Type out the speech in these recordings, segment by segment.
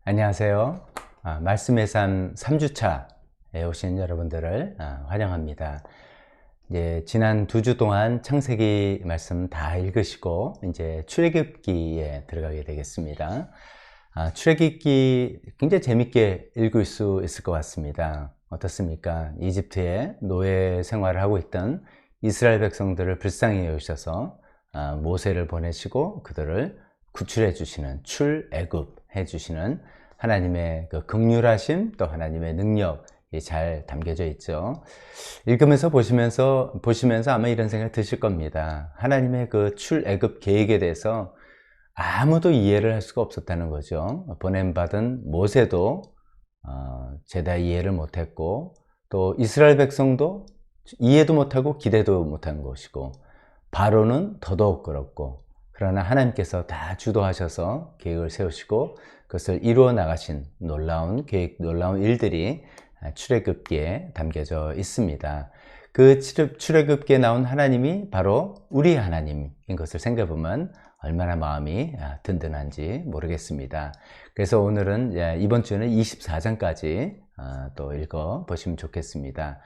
안녕하세요. 말씀의 삶 3주차에 오신 여러분들을 환영합니다. 이제 지난 2주 동안 창세기 말씀 다 읽으시고 이제 출애굽기에 들어가게 되겠습니다. 출애굽기 굉장히 재밌게 읽을 수 있을 것 같습니다. 어떻습니까? 이집트에 노예 생활을 하고 있던 이스라엘 백성들을 불쌍히 여기셔서 모세를 보내시고 그들을 구출해 주시는, 출애굽해 주시는 하나님의 그 긍휼하심, 또 하나님의 능력이 잘 담겨져 있죠. 읽으면서 보시면서 아마 이런 생각 드실 겁니다. 하나님의 그 출애굽 계획에 대해서 아무도 이해를 할 수가 없었다는 거죠. 보냄받은 모세도 제다 이해를 못했고, 또 이스라엘 백성도 이해도 못하고 기대도 못한 것이고, 바로는 더더욱 그렇고, 그러나 하나님께서 다 주도하셔서 계획을 세우시고 그것을 이루어 나가신 놀라운 계획, 놀라운 일들이 출애굽기에 담겨져 있습니다. 그 출애굽기에 나온 하나님이 바로 우리 하나님인 것을 생각해 보면 얼마나 마음이 든든한지 모르겠습니다. 그래서 오늘은, 이번 주는 24장까지 또 읽어 보시면 좋겠습니다.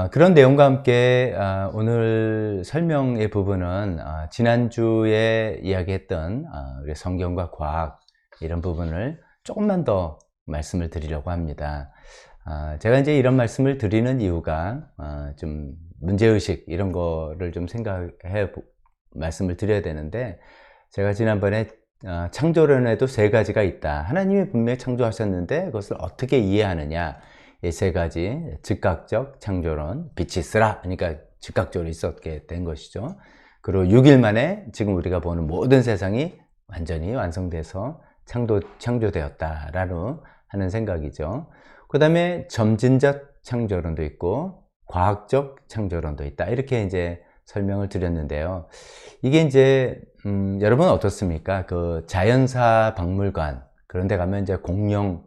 그런 내용과 함께 오늘 설명의 부분은 지난주에 이야기했던 우리 성경과 과학 이런 부분을 조금만 더 말씀을 드리려고 합니다. 제가 이제 이런 말씀을 드리는 이유가 좀 문제의식 이런 거를 좀 생각해 말씀을 드려야 되는데, 제가 지난번에 창조론에도 3가지가 있다. 하나님이 분명히 창조하셨는데 그것을 어떻게 이해하느냐, 이 3가지, 즉각적 창조론, 빛이 있으라 그러니까 즉각적으로 있었게 된 것이죠. 그리고 6일 만에 지금 우리가 보는 모든 세상이 완전히 완성돼서 창조되었다라는 하는 생각이죠. 그 다음에 점진적 창조론도 있고 과학적 창조론도 있다, 이렇게 이제 설명을 드렸는데요. 이게 이제 여러분 어떻습니까? 그 자연사 박물관 그런 데 가면 이제 공룡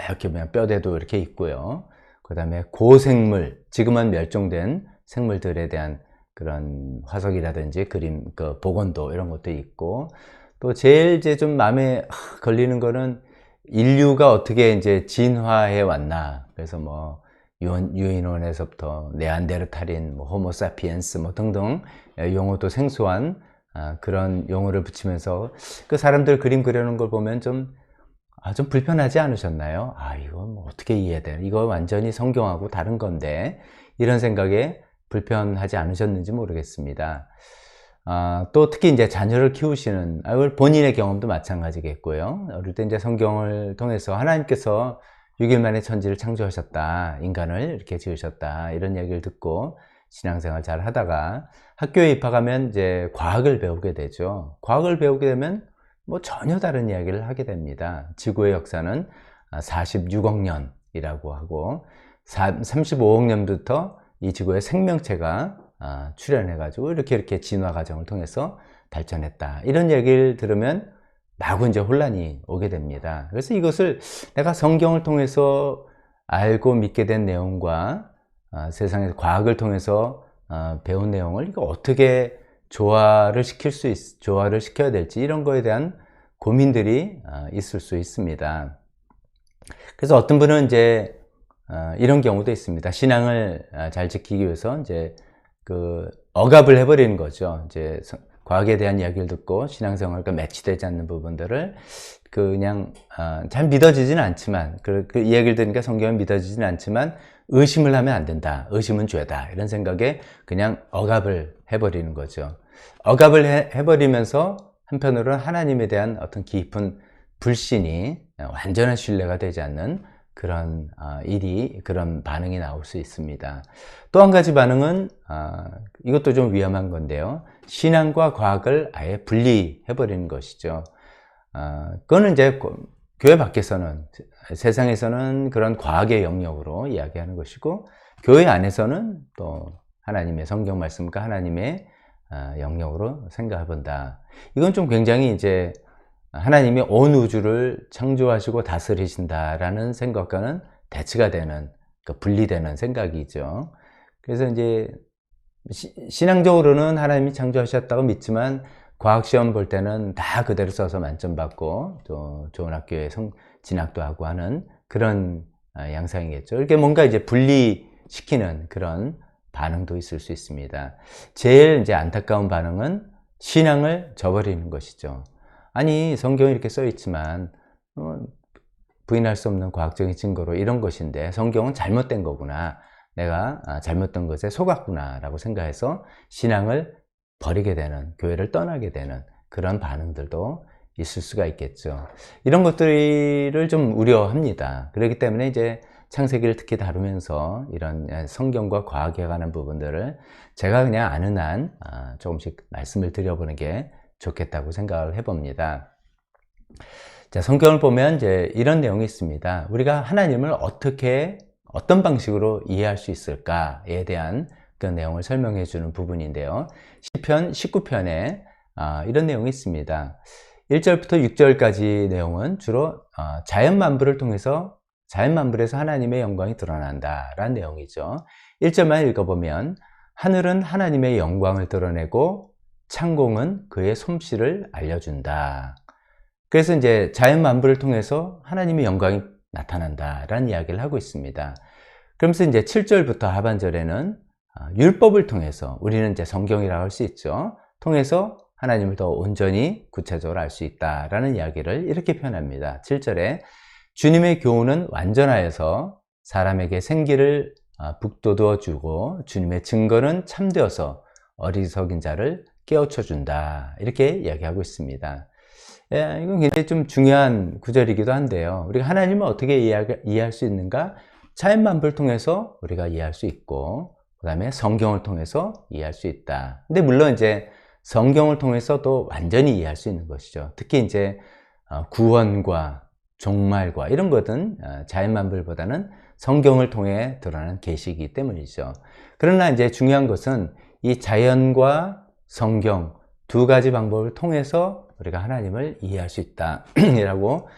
이렇게 보면 뼈대도 이렇게 있고요. 그 다음에 고생물, 지금은 멸종된 생물들에 대한 그런 화석이라든지 그림, 그 복원도 이런 것도 있고, 또 제일 이제 좀 마음에 걸리는 거는 인류가 어떻게 이제 진화해 왔나. 그래서 뭐 유인원에서부터 네안데르탈인, 뭐 호모사피엔스 뭐 등등 용어도 생소한 그런 용어를 붙이면서 그 사람들 그림 그려놓은 걸 보면 좀 불편하지 않으셨나요? 이거 뭐 어떻게 이해해야 되나? 이거 완전히 성경하고 다른 건데, 이런 생각에 불편하지 않으셨는지 모르겠습니다. 또 특히 이제 자녀를 키우시는, 본인의 경험도 마찬가지겠고요. 어릴 때 이제 성경을 통해서 하나님께서 6일 만에 천지를 창조하셨다, 인간을 이렇게 지으셨다, 이런 얘기를 듣고 신앙생활 잘 하다가 학교에 입학하면 이제 과학을 배우게 되죠. 과학을 배우게 되면 뭐 전혀 다른 이야기를 하게 됩니다. 지구의 역사는 46억 년이라고 하고 35억 년부터 이 지구에 생명체가 출현해가지고 이렇게 진화 과정을 통해서 발전했다, 이런 얘기를 들으면 마구 이제 혼란이 오게 됩니다. 그래서 이것을 내가 성경을 통해서 알고 믿게 된 내용과 세상에서 과학을 통해서 배운 내용을 이거 어떻게 조화를 시켜야 될지, 이런 거에 대한 고민들이 있을 수 있습니다. 그래서 어떤 분은 이제 이런 경우도 있습니다. 신앙을 잘 지키기 위해서 이제 그 억압을 해버리는 거죠. 이제 과학에 대한 이야기를 듣고 신앙생활과 매치되지 않는 부분들을 그냥 잘 믿어지지는 않지만, 그 이야기를 들으니까 성경은 믿어지지는 않지만 의심을 하면 안 된다, 의심은 죄다, 이런 생각에 그냥 억압을 해버리는 거죠. 억압을 해버리면서 한편으로는 하나님에 대한 어떤 깊은 불신이, 완전한 신뢰가 되지 않는 그런 그런 반응이 나올 수 있습니다. 또 한 가지 반응은 이것도 좀 위험한 건데요, 신앙과 과학을 아예 분리해버리는 것이죠. 그거는 이제 교회 밖에서는, 세상에서는 그런 과학의 영역으로 이야기하는 것이고, 교회 안에서는 또 하나님의 성경 말씀과 하나님의 영역으로 생각해 본다. 이건 좀 굉장히 이제 하나님이 온 우주를 창조하시고 다스리신다라는 생각과는 대치가 되는, 분리되는 생각이죠. 그래서 이제 신앙적으로는 하나님이 창조하셨다고 믿지만 과학 시험 볼 때는 다 그대로 써서 만점 받고 또 좋은 학교에 진학도 하고 하는 그런 양상이겠죠. 이렇게 뭔가 이제 분리시키는 그런 반응도 있을 수 있습니다. 제일 이제 안타까운 반응은 신앙을 저버리는 것이죠. 아니, 성경에 이렇게 써 있지만 부인할 수 없는 과학적인 증거로 이런 것인데 성경은 잘못된 거구나, 내가 잘못된 것에 속았구나 라고 생각해서 신앙을 버리게 되는, 교회를 떠나게 되는 그런 반응들도 있을 수가 있겠죠. 이런 것들을 좀 우려합니다. 그렇기 때문에 이제 창세기를 특히 다루면서 이런 성경과 과학에 관한 부분들을 제가 그냥 아는 한 조금씩 말씀을 드려보는 게 좋겠다고 생각을 해봅니다. 자, 성경을 보면 이제 이런 내용이 있습니다. 우리가 하나님을 어떤 방식으로 이해할 수 있을까에 대한 그 내용을 설명해 주는 부분인데요. 시편 19편에 이런 내용이 있습니다. 1절부터 6절까지 내용은 주로 자연 만물을 통해서, 자연 만물에서 하나님의 영광이 드러난다 라는 내용이죠. 1절만 읽어보면 하늘은 하나님의 영광을 드러내고 창공은 그의 솜씨를 알려준다. 그래서 이제 자연 만물을 통해서 하나님의 영광이 나타난다 라는 이야기를 하고 있습니다. 그러면서 이제 7절부터 하반절에는 율법을 통해서, 우리는 이제 성경이라고 할 수 있죠, 통해서 하나님을 더 온전히 구체적으로 알 수 있다라는 이야기를 이렇게 표현합니다. 7절에 주님의 교훈은 완전하여서 사람에게 생기를 북돋워 주고 주님의 증거는 참되어서 어리석인 자를 깨우쳐 준다, 이렇게 이야기하고 있습니다. 이건 굉장히 좀 중요한 구절이기도 한데요. 우리가 하나님을 어떻게 이해할 수 있는가? 자연 만물을 통해서 우리가 이해할 수 있고, 그 다음에 성경을 통해서 이해할 수 있다. 근데 물론 이제 성경을 통해서도 완전히 이해할 수 있는 것이죠. 특히 이제 구원과 종말과 이런 것은 자연 만물보다는 성경을 통해 드러나는 계시이기 때문이죠. 그러나 이제 중요한 것은 이 자연과 성경 두 가지 방법을 통해서 우리가 하나님을 이해할 수 있다 라고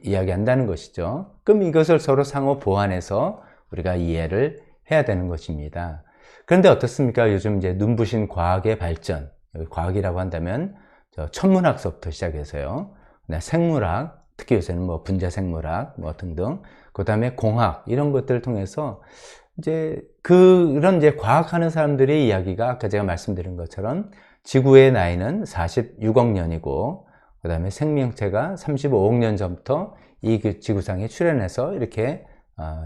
이야기한다는 것이죠. 그럼 이것을 서로 상호 보완해서 우리가 이해를 해야 되는 것입니다. 그런데 어떻습니까? 요즘 이제 눈부신 과학의 발전, 과학이라고 한다면 천문학서부터 시작해서요, 생물학, 특히 요새는 뭐 분자생물학 뭐 등등, 그 다음에 공학, 이런 것들을 통해서 이제 그런 이제 과학하는 사람들의 이야기가 아까 제가 말씀드린 것처럼 지구의 나이는 46억 년이고, 그 다음에 생명체가 35억 년 전부터 이 지구상에 출현해서 이렇게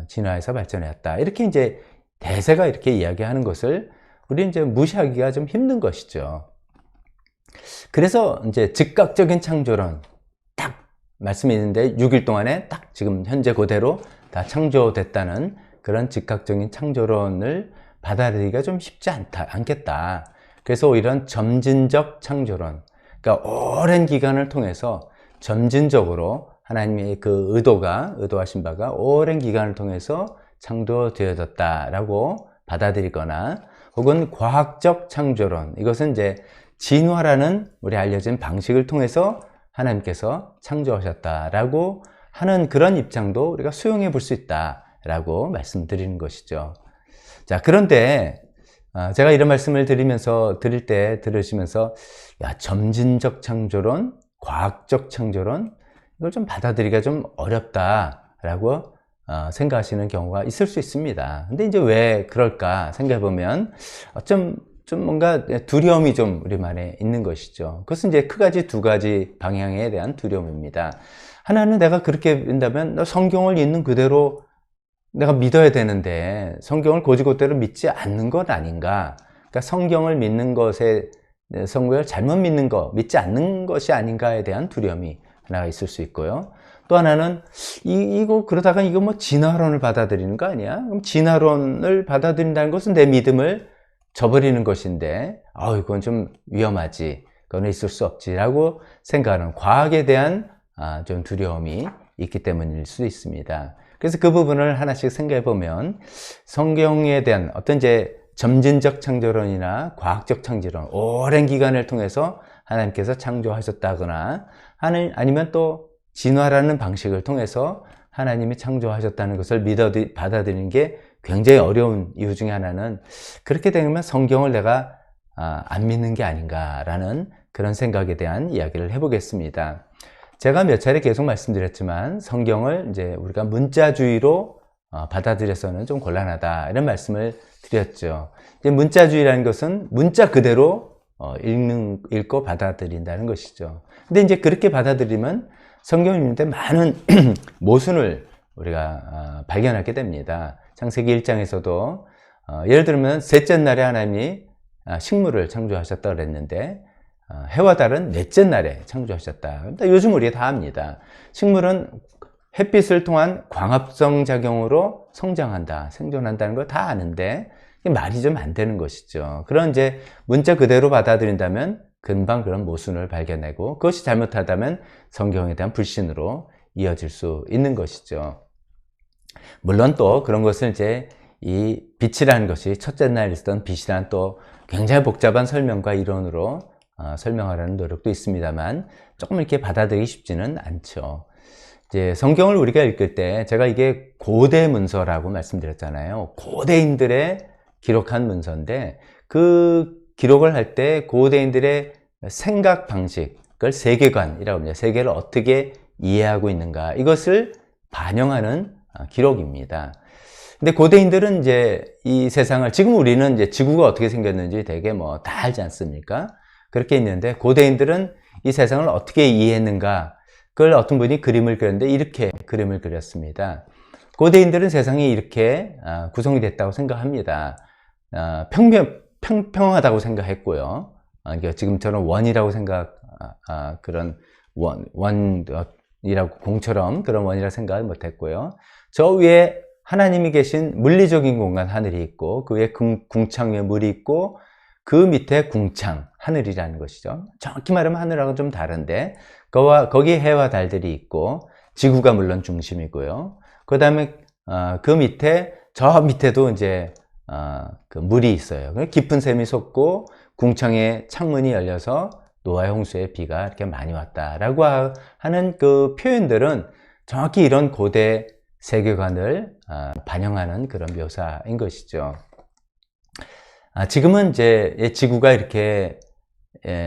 진화해서 발전했다, 이렇게 이제 대세가 이렇게 이야기하는 것을 우리는 이제 무시하기가 좀 힘든 것이죠. 그래서 이제 즉각적인 창조론, 딱 말씀이 있는데 6일 동안에 딱 지금 현재 그대로 다 창조됐다는 그런 즉각적인 창조론을 받아들이기가 좀 쉽지 않겠다. 그래서 이런 점진적 창조론, 그러니까 오랜 기간을 통해서 점진적으로 하나님의 그 의도하신 바가 오랜 기간을 통해서 창조되어졌다라고 받아들이거나, 혹은 과학적 창조론, 이것은 이제 진화라는 우리 알려진 방식을 통해서 하나님께서 창조하셨다라고 하는 그런 입장도 우리가 수용해 볼 수 있다라고 말씀드리는 것이죠. 자, 그런데 제가 이런 말씀을 들으시면서 점진적 창조론, 과학적 창조론, 이걸 좀 받아들이기가 좀 어렵다라고 생각하시는 경우가 있을 수 있습니다. 근데 이제 왜 그럴까 생각해 보면 좀 뭔가 두려움이 좀 우리만에 있는 것이죠. 그것은 이제 크게 두 가지 방향에 대한 두려움입니다. 하나는 내가 그렇게 믿는다면 성경을 있는 그대로 내가 믿어야 되는데 성경을 곧이곧대로 믿지 않는 것 아닌가? 그러니까 성경을 믿는 것에, 성경을 잘못 믿지 않는 것이 아닌가에 대한 두려움이 하나가 있을 수 있고요. 또 하나는 그러다가 이거 뭐 진화론을 받아들이는 거 아니야? 그럼 진화론을 받아들인다는 것은 내 믿음을 저버리는 것인데, 이건 좀 위험하지, 그건 있을 수 없지라고 생각하는 과학에 대한 좀 두려움이 있기 때문일 수도 있습니다. 그래서 그 부분을 하나씩 생각해 보면 성경에 대한 어떤 이제 점진적 창조론이나 과학적 창조론, 오랜 기간을 통해서 하나님께서 창조하셨다거나 아니면 또 진화라는 방식을 통해서 하나님이 창조하셨다는 것을 받아들이는 게 굉장히 어려운 이유 중에 하나는, 그렇게 되면 성경을 내가 안 믿는 게 아닌가라는 그런 생각에 대한 이야기를 해보겠습니다. 제가 몇 차례 계속 말씀드렸지만 성경을 이제 우리가 문자주의로 받아들여서는 좀 곤란하다 이런 말씀을 드렸죠. 이제 문자주의라는 것은 문자 그대로 읽고 받아들인다는 것이죠. 근데 이제 그렇게 받아들이면 성경을 읽는데 많은 모순을 우리가 발견하게 됩니다. 창세기 1장에서도 예를 들면 셋째 날에 하나님이 식물을 창조하셨다 그랬는데 해와 달은 넷째 날에 창조하셨다. 요즘 우리가 다 압니다. 식물은 햇빛을 통한 광합성 작용으로 성장한다, 생존한다는 걸 다 아는데 말이 좀 안 되는 것이죠. 그런 이제 문자 그대로 받아들인다면 금방 그런 모순을 발견하고 그것이 잘못하다면 성경에 대한 불신으로 이어질 수 있는 것이죠. 물론 또 그런 것을 이제 이 빛이라는 것이 첫째 날 있었던 빛이란 또 굉장히 복잡한 설명과 이론으로 설명하려는 노력도 있습니다만 조금 이렇게 받아들이기 쉽지는 않죠. 이제 성경을 우리가 읽을 때 제가 이게 고대 문서라고 말씀드렸잖아요. 고대인들의 기록한 문서인데 그 기록을 할 때 고대인들의 생각 방식, 그걸 세계관이라고 합니다. 세계를 어떻게 이해하고 있는가 이것을 반영하는 기록입니다. 근데 고대인들은 이제 이 세상을 지금 우리는 이제 지구가 어떻게 생겼는지 되게 뭐 다 알지 않습니까? 그렇게 있는데 고대인들은 이 세상을 어떻게 이해했는가 그걸 어떤 분이 그림을 그렸는데 이렇게 그림을 그렸습니다. 고대인들은 세상이 이렇게 구성이 됐다고 생각합니다. 평평하다고 생각했고요. 지금처럼 원이라고 그런 원이라고 공처럼 그런 원이라고 생각을 못했고요. 저 위에 하나님이 계신 물리적인 공간 하늘이 있고 그 위에 궁창 위에 물이 있고 그 밑에 궁창 하늘이라는 것이죠. 정확히 말하면 하늘하고는 좀 다른데 거기에 해와 달들이 있고 지구가 물론 중심이고요. 그 다음에 그 밑에 저 밑에도 이제 그 물이 있어요. 깊은 샘이 솟고 궁창에 창문이 열려서 노아의 홍수에 비가 이렇게 많이 왔다라고 하는 그 표현들은 정확히 이런 고대 세계관을 반영하는 그런 묘사인 것이죠. 지금은 이제 지구가 이렇게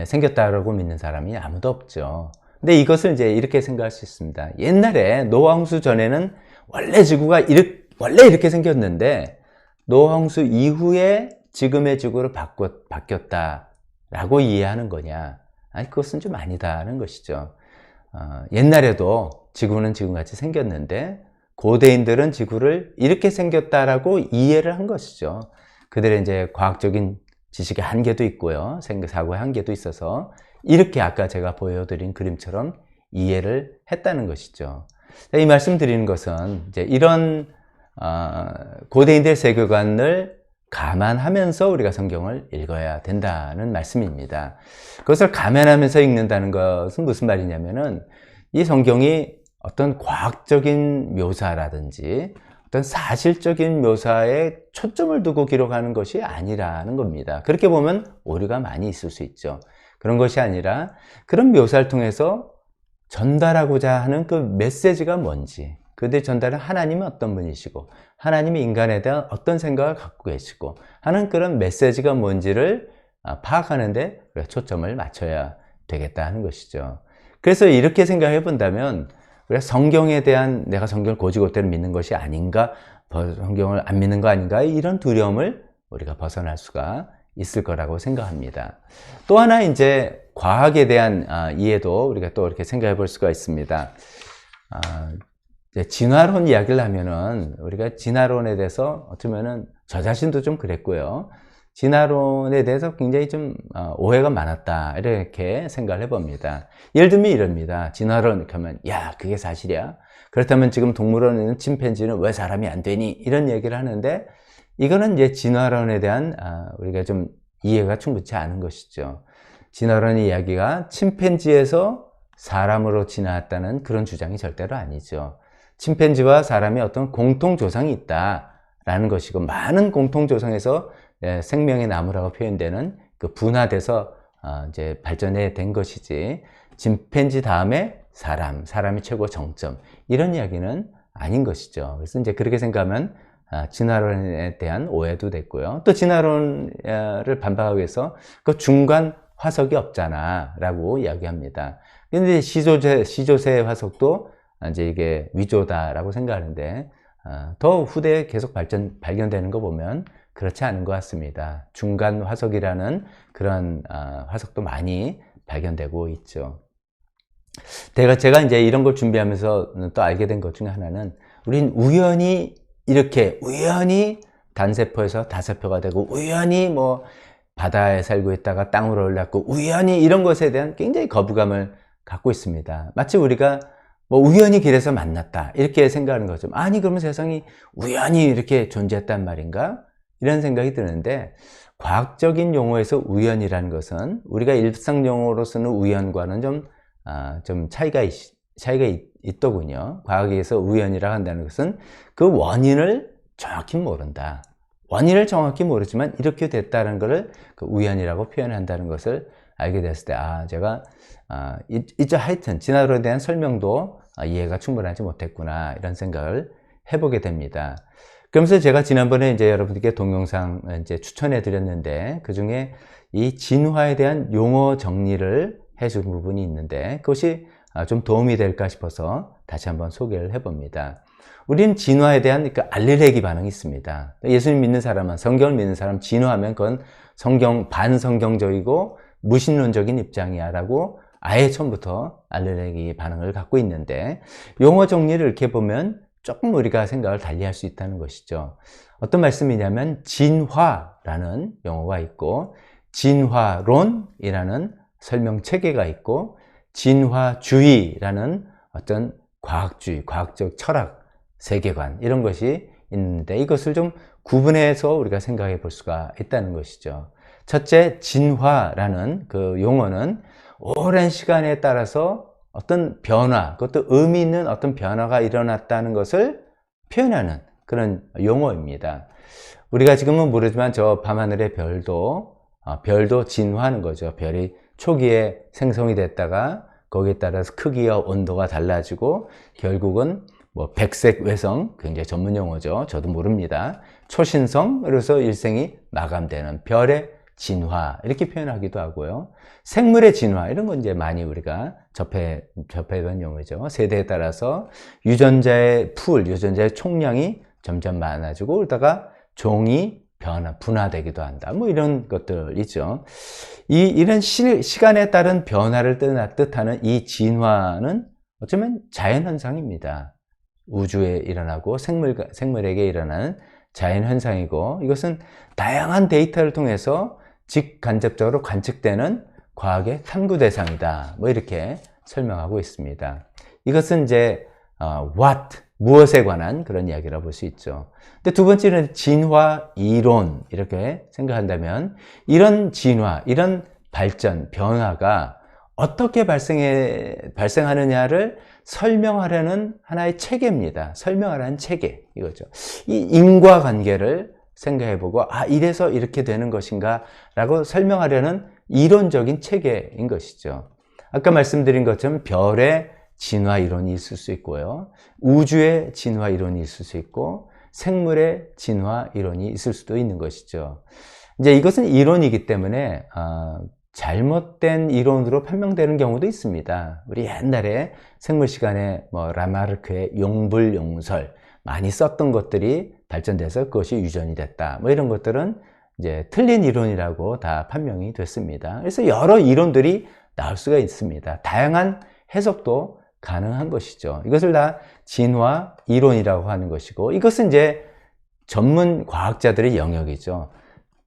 생겼다고 믿는 사람이 아무도 없죠. 근데 이것을 이제 이렇게 생각할 수 있습니다. 옛날에 노아 홍수 전에는 원래 지구가 원래 이렇게 생겼는데 노아 홍수 이후에 지금의 지구로 바뀌었다라고 이해하는 거냐? 아니 그것은 좀 아니다는 것이죠. 옛날에도 지구는 지금같이 생겼는데 고대인들은 지구를 이렇게 생겼다라고 이해를 한 것이죠. 그들의 이제 과학적인 지식의 한계도 있고요. 사고의 한계도 있어서 이렇게 아까 제가 보여드린 그림처럼 이해를 했다는 것이죠. 이 말씀 드리는 것은 이제 이런 고대인들의 세계관을 감안하면서 우리가 성경을 읽어야 된다는 말씀입니다. 그것을 감안하면서 읽는다는 것은 무슨 말이냐면은 이 성경이 어떤 과학적인 묘사라든지 어떤 사실적인 묘사에 초점을 두고 기록하는 것이 아니라는 겁니다. 그렇게 보면 오류가 많이 있을 수 있죠. 그런 것이 아니라 그런 묘사를 통해서 전달하고자 하는 그 메시지가 뭔지, 그들이 전달은 하나님은 어떤 분이시고 하나님이 인간에 대한 어떤 생각을 갖고 계시고 하는 그런 메시지가 뭔지를 파악하는데 초점을 맞춰야 되겠다 하는 것이죠. 그래서 이렇게 생각해 본다면 성경에 대한 내가 성경을 곧이곧대로 믿는 것이 아닌가, 성경을 안 믿는 거 아닌가 이런 두려움을 우리가 벗어날 수가 있을 거라고 생각합니다. 또 하나 이제 과학에 대한 이해도 우리가 또 이렇게 생각해 볼 수가 있습니다. 진화론 이야기를 하면은 우리가 진화론에 대해서 어쩌면은 저 자신도 좀 그랬고요. 진화론에 대해서 굉장히 좀 오해가 많았다 이렇게 생각을 해봅니다. 예를 들면 이럽니다. 진화론 이렇게 하면 야 그게 사실이야? 그렇다면 지금 동물원에 있는 침팬지는 왜 사람이 안 되니? 이런 얘기를 하는데 이거는 이제 진화론에 대한 우리가 좀 이해가 충분치 않은 것이죠. 진화론의 이야기가 침팬지에서 사람으로 진화했다는 그런 주장이 절대로 아니죠. 침팬지와 사람이 어떤 공통조상이 있다라는 것이고 많은 공통조상에서 생명의 나무라고 표현되는 그 분화돼서 이제 발전해 된 것이지 침팬지 다음에 사람이 최고 정점 이런 이야기는 아닌 것이죠. 그래서 이제 그렇게 생각하면 진화론에 대한 오해도 됐고요. 또 진화론을 반박하기 위해서 그 중간 화석이 없잖아 라고 이야기합니다. 근데 시조새 화석도 이제 이게 위조다라고 생각하는데, 더 후대에 계속 발견되는 거 보면 그렇지 않은 것 같습니다. 중간 화석이라는 그런 화석도 많이 발견되고 있죠. 제가 이제 이런 걸 준비하면서 또 알게 된 것 중에 하나는, 우린 우연히 단세포에서 다세포가 되고, 우연히 뭐 바다에 살고 있다가 땅으로 올랐고, 우연히 이런 것에 대한 굉장히 거부감을 갖고 있습니다. 마치 우리가 뭐 우연히 길에서 만났다 이렇게 생각하는 거죠. 아니, 그러면 세상이 우연히 이렇게 존재했단 말인가? 이런 생각이 드는데, 과학적인 용어에서 우연이라는 것은 우리가 일상 용어로 쓰는 우연과는 좀 차이가 있더군요. 과학에서 우연이라고 한다는 것은 그 원인을 정확히 모른다. 원인을 정확히 모르지만 이렇게 됐다는 것을 그 우연이라고 표현한다는 것을 알게 됐을 때, 제가 하여튼 진화론에 대한 설명도 이해가 충분하지 못했구나, 이런 생각을 해보게 됩니다. 그러면서 제가 지난번에 이제 여러분들께 동영상 이제 추천해 드렸는데, 그 중에 이 진화에 대한 용어 정리를 해준 부분이 있는데, 그것이 좀 도움이 될까 싶어서 다시 한번 소개를 해봅니다. 우리는 진화에 대한 그 알레르기 반응이 있습니다. 예수님 믿는 사람은, 성경을 믿는 사람, 진화하면 그건 반성경적이고 무신론적인 입장이야 라고 아예 처음부터 알레르기 반응을 갖고 있는데, 용어 정리를 이렇게 보면 조금 우리가 생각을 달리할 수 있다는 것이죠. 어떤 말씀이냐면, 진화라는 용어가 있고, 진화론이라는 설명 체계가 있고, 진화주의라는 어떤 과학주의, 과학적 철학, 세계관, 이런 것이 있는데, 이것을 좀 구분해서 우리가 생각해 볼 수가 있다는 것이죠. 첫째, 진화라는 그 용어는 오랜 시간에 따라서 어떤 변화, 그것도 의미 있는 어떤 변화가 일어났다는 것을 표현하는 그런 용어입니다. 우리가 지금은 모르지만 저 밤하늘의 별도 진화하는 거죠. 별이 초기에 생성이 됐다가 거기에 따라서 크기와 온도가 달라지고, 결국은 뭐 백색 외성, 굉장히 전문 용어죠. 저도 모릅니다. 초신성, 그래서 일생이 마감되는 별의 진화, 이렇게 표현하기도 하고요. 생물의 진화, 이런 건 이제 많이 우리가 접해본 용어죠. 세대에 따라서 유전자의 총량이 점점 많아지고, 그러다가 종이 분화되기도 한다. 뭐 이런 것들이죠. 이런 시간에 따른 변화를 뜻하는 이 진화는 어쩌면 자연현상입니다. 우주에 일어나고 생물에게 일어나는 자연현상이고, 이것은 다양한 데이터를 통해서 직간접적으로 관측되는 과학의 탐구 대상이다. 뭐 이렇게 설명하고 있습니다. 이것은 이제 무엇에 관한 그런 이야기라고 볼 수 있죠. 근데 두 번째는 진화 이론, 이렇게 생각한다면, 이런 진화, 이런 발전, 변화가 어떻게 발생하느냐를 설명하려는 하나의 체계입니다. 설명하라는 체계, 이거죠. 이 인과관계를 생각해보고, 이래서 이렇게 되는 것인가 라고 설명하려는 이론적인 체계인 것이죠. 아까 말씀드린 것처럼 별의 진화 이론이 있을 수 있고요, 우주의 진화 이론이 있을 수 있고, 생물의 진화 이론이 있을 수도 있는 것이죠. 이제 이것은 이론이기 때문에 잘못된 이론으로 판명되는 경우도 있습니다. 우리 옛날에 생물 시간에 라마르크의 용불용설 많이 썼던 것들이 발전돼서 그것이 유전이 됐다. 뭐 이런 것들은 이제 틀린 이론이라고 다 판명이 됐습니다. 그래서 여러 이론들이 나올 수가 있습니다. 다양한 해석도 가능한 것이죠. 이것을 다 진화 이론이라고 하는 것이고, 이것은 이제 전문 과학자들의 영역이죠.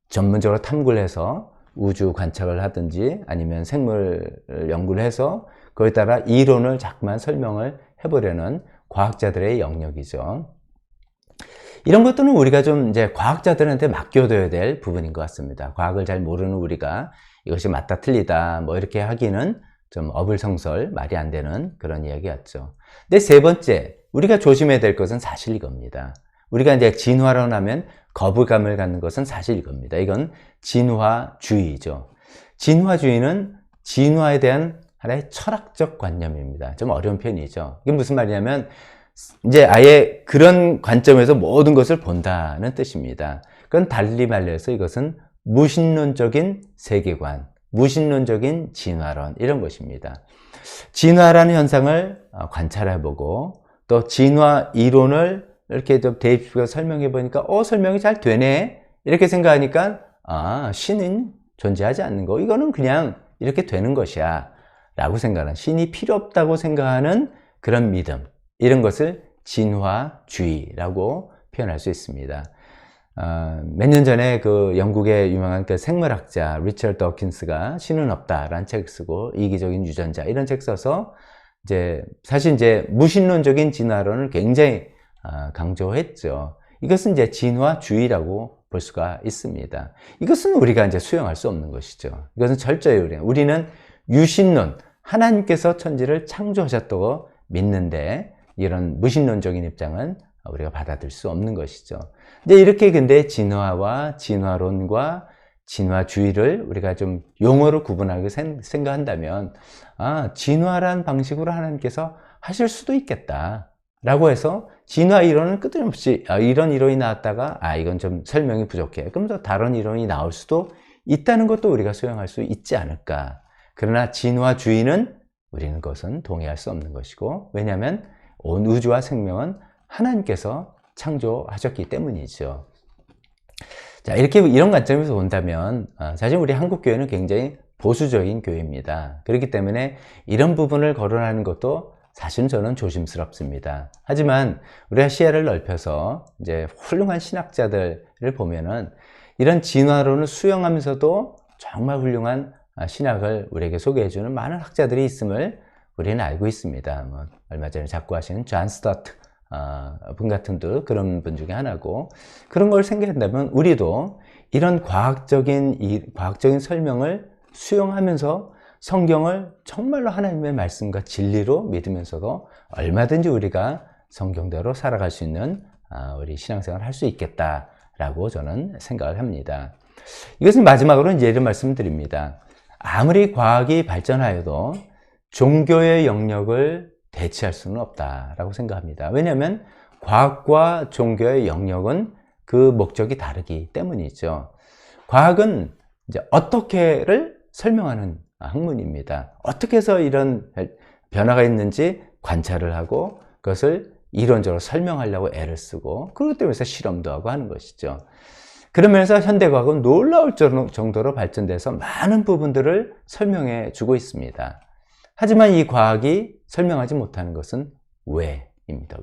전문적으로 탐구를 해서 우주 관측을 하든지 아니면 생물 연구를 해서 거기에 따라 이론을 자꾸만 설명을 해보려는 과학자들의 영역이죠. 이런 것들은 우리가 좀 이제 과학자들한테 맡겨둬야 될 부분인 것 같습니다. 과학을 잘 모르는 우리가 이것이 맞다 틀리다 뭐 이렇게 하기는 좀 어불성설, 말이 안 되는 그런 이야기 같죠. 근데 세 번째, 우리가 조심해야 될 것은 사실 이겁니다. 우리가 이제 진화론 하면 거부감을 갖는 것은 사실 이겁니다. 이건 진화주의죠. 진화주의는 진화에 대한 하나의 철학적 관념입니다. 좀 어려운 표현이죠. 이게 무슨 말이냐면, 이제 아예 그런 관점에서 모든 것을 본다는 뜻입니다. 그건 달리 말해서 이것은 무신론적인 세계관, 무신론적인 진화론 이런 것입니다. 진화라는 현상을 관찰해보고 또 진화 이론을 이렇게 좀 대입시켜 설명해 보니까 설명이 잘 되네 이렇게 생각하니까 신은 존재하지 않는 거, 이거는 그냥 이렇게 되는 것이야 라고 생각하는, 신이 필요 없다고 생각하는 그런 믿음, 이런 것을 진화주의라고 표현할 수 있습니다. 몇 년 전에 그 영국의 유명한 그 생물학자 리처드 도킨스가 신은 없다라는 책을 쓰고 이기적인 유전자 이런 책 써서 사실 무신론적인 진화론을 굉장히 강조했죠. 이것은 진화주의라고 볼 수가 있습니다. 이것은 우리가 수용할 수 없는 것이죠. 이것은 철저히 우리는 유신론, 하나님께서 천지를 창조하셨다고 믿는데 이런 무신론적인 입장은 우리가 받아들일 수 없는 것이죠. 근데 진화와 진화론과 진화주의를 우리가 좀 용어로 구분하게 생각한다면 진화란 방식으로 하나님께서 하실 수도 있겠다 라고 해서 진화 이론은 끊임없이 이런 이론이 나왔다가 이건 좀 설명이 부족해, 그럼 또 다른 이론이 나올 수도 있다는 것도 우리가 수용할 수 있지 않을까. 그러나 진화주의는 우리는 그것은 동의할 수 없는 것이고, 왜냐하면 온 우주와 생명은 하나님께서 창조하셨기 때문이죠. 이런 관점에서 본다면 사실 우리 한국교회는 굉장히 보수적인 교회입니다. 그렇기 때문에 이런 부분을 거론하는 것도 사실은 저는 조심스럽습니다. 하지만 우리가 시야를 넓혀서 훌륭한 신학자들을 보면은 이런 진화론을 수용하면서도 정말 훌륭한 신학을 우리에게 소개해주는 많은 학자들이 있음을 우리는 알고 있습니다. 얼마 전에 작고하시는 존 스토트 분 같은 그런 분 중에 하나고, 그런 걸 생각한다면 우리도 이런 과학적인 설명을 수용하면서 성경을 정말로 하나님의 말씀과 진리로 믿으면서도 얼마든지 우리가 성경대로 살아갈 수 있는 우리 신앙생활을 할 수 있겠다라고 저는 생각을 합니다. 이것은 마지막으로 이런 말씀을 드립니다. 아무리 과학이 발전하여도 종교의 영역을 대체할 수는 없다라고 생각합니다. 왜냐하면 과학과 종교의 영역은 그 목적이 다르기 때문이죠. 과학은 어떻게를 설명하는 학문입니다. 어떻게 해서 이런 변화가 있는지 관찰을 하고 그것을 이론적으로 설명하려고 애를 쓰고, 그것 때문에 실험도 하고 하는 것이죠. 그러면서 현대과학은 놀라울 정도로 발전돼서 많은 부분들을 설명해 주고 있습니다. 하지만 이 과학이 설명하지 못하는 것은 왜입니다.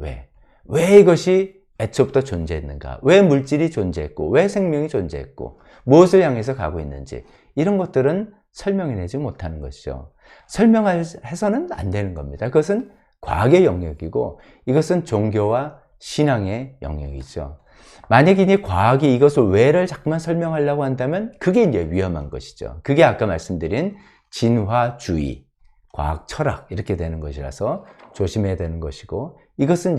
왜 이것이 애초부터 존재했는가? 왜 물질이 존재했고, 왜 생명이 존재했고, 무엇을 향해서 가고 있는지, 이런 것들은 설명해내지 못하는 것이죠. 설명해서는 안 되는 겁니다. 그것은 과학의 영역이고, 이것은 종교와 신앙의 영역이죠. 만약에 과학이 이것을 왜를 자꾸만 설명하려고 한다면 그게 위험한 것이죠. 그게 아까 말씀드린 진화주의, 과학 철학 이렇게 되는 것이라서 조심해야 되는 것이고, 이것은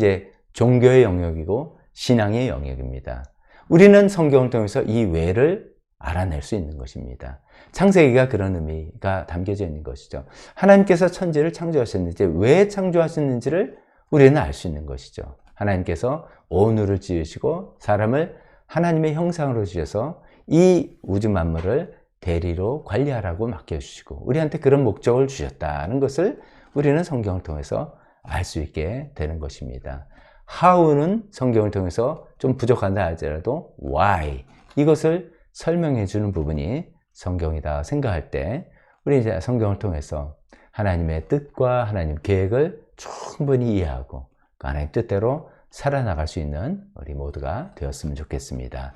종교의 영역이고 신앙의 영역입니다. 우리는 성경을 통해서 이 왜를 알아낼 수 있는 것입니다. 창세기가 그런 의미가 담겨져 있는 것이죠. 하나님께서 천지를 창조하셨는지, 왜 창조하셨는지를 우리는 알 수 있는 것이죠. 하나님께서 온 우주를 지으시고 사람을 하나님의 형상으로 지어서 이 우주 만물을 대리로 관리하라고 맡겨주시고 우리한테 그런 목적을 주셨다는 것을 우리는 성경을 통해서 알 수 있게 되는 것입니다. how는 성경을 통해서 좀 부족한다 할지라도 why, 이것을 설명해 주는 부분이 성경이다 생각할 때 우리 성경을 통해서 하나님의 뜻과 하나님 계획을 충분히 이해하고 그 하나님 뜻대로 살아나갈 수 있는 우리 모두가 되었으면 좋겠습니다.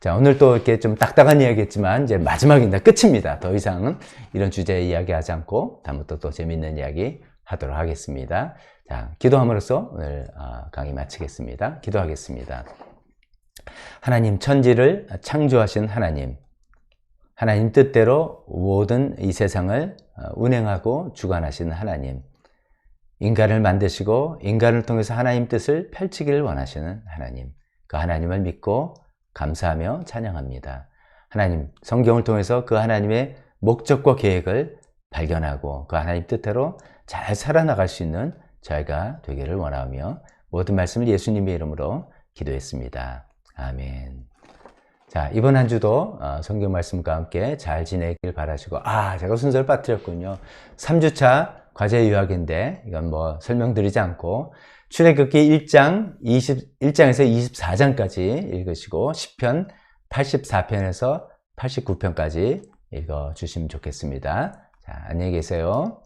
자, 오늘 또 이렇게 좀 딱딱한 이야기했지만 이제 마지막입니다. 끝입니다. 더 이상은 이런 주제 이야기하지 않고 다음부터 또 재밌는 이야기 하도록 하겠습니다. 자, 기도함으로써 오늘 강의 마치겠습니다. 기도하겠습니다. 하나님, 천지를 창조하신 하나님, 하나님 뜻대로 모든 이 세상을 운행하고 주관하시는 하나님, 인간을 만드시고 인간을 통해서 하나님 뜻을 펼치기를 원하시는 하나님, 그 하나님을 믿고 감사하며 찬양합니다. 하나님, 성경을 통해서 그 하나님의 목적과 계획을 발견하고 그 하나님 뜻대로 잘 살아나갈 수 있는 저희가 되기를 원하며 모든 말씀을 예수님의 이름으로 기도했습니다. 아멘. 자, 이번 한 주도 성경 말씀과 함께 잘 지내길 바라시고, 제가 순서를 빠뜨렸군요. 3주차 과제 요약인데 이건 뭐 설명드리지 않고 출애굽기 1장 21장에서 24장까지 읽으시고 시편 84편에서 89편까지 읽어 주시면 좋겠습니다. 자, 안녕히 계세요.